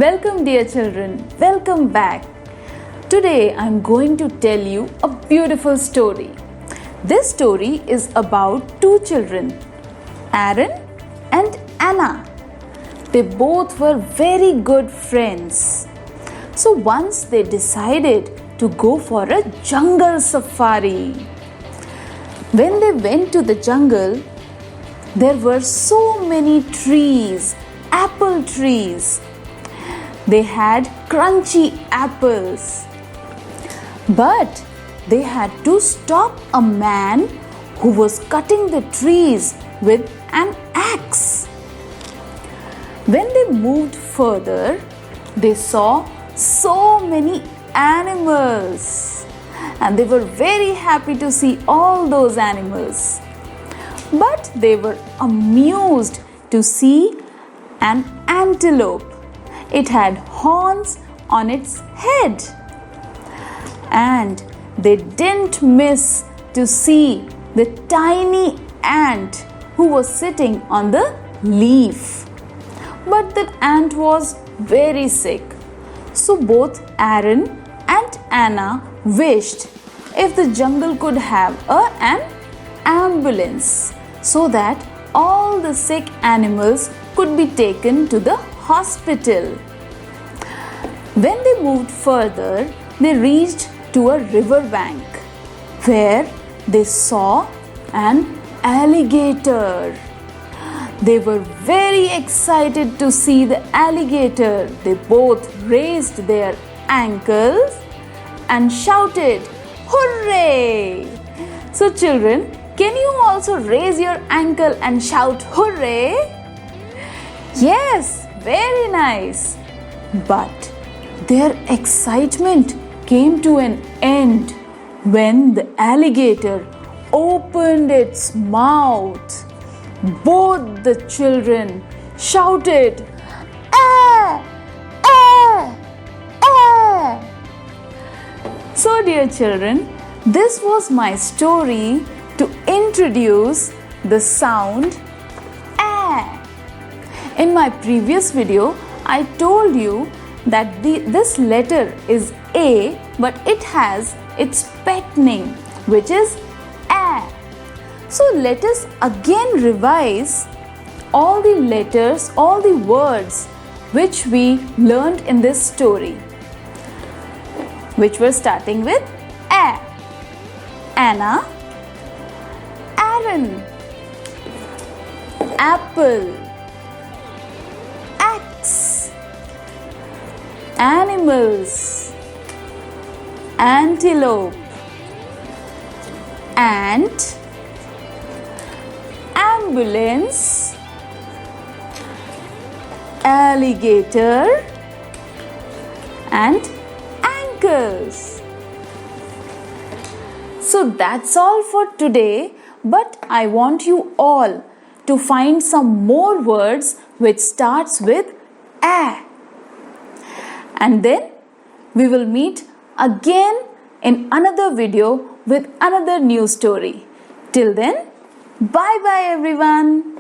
Welcome dear children, welcome back. Today I am going to tell you a beautiful story. This story is about two children, Aaron and Anna. They both were very good friends. So once they decided to go for a jungle safari. When they went to the jungle, there were so many trees, apple trees. They had crunchy apples. But they had to stop a man who was cutting the trees with an axe. When they moved further, they saw so many animals. And they were very happy to see all those animals. But they were amused to see an antelope. It had horns on its head. And they didn't miss to see the tiny ant who was sitting on the leaf. But the ant was very sick. So both Aaron and Anna wished if the jungle could have an ambulance so that all the sick animals could be taken to the hospital. When they moved further, they reached to a river bank where they saw an alligator. They were very excited to see the alligator. They both raised their ankles and shouted, "Hooray!" So children, can you also raise your ankle and shout hooray? Yes, very nice. But their excitement came to an end when the alligator opened its mouth. Both the children shouted, "Ah! Ah! Ah!" So dear children, this was my story to introduce the sound "ah." In my previous video, I told you that this letter is A, but it has its pet name, which is A. So let us again revise all the letters, all the words which we learned in this story, which were starting with A. Anna, Aaron, apple, axe, animals, antelope, ant, ambulance, alligator, and ankles. So that's all for today, but I want you all to find some more words which starts with A. And then we will meet again in another video with another new story. Till then, bye bye everyone.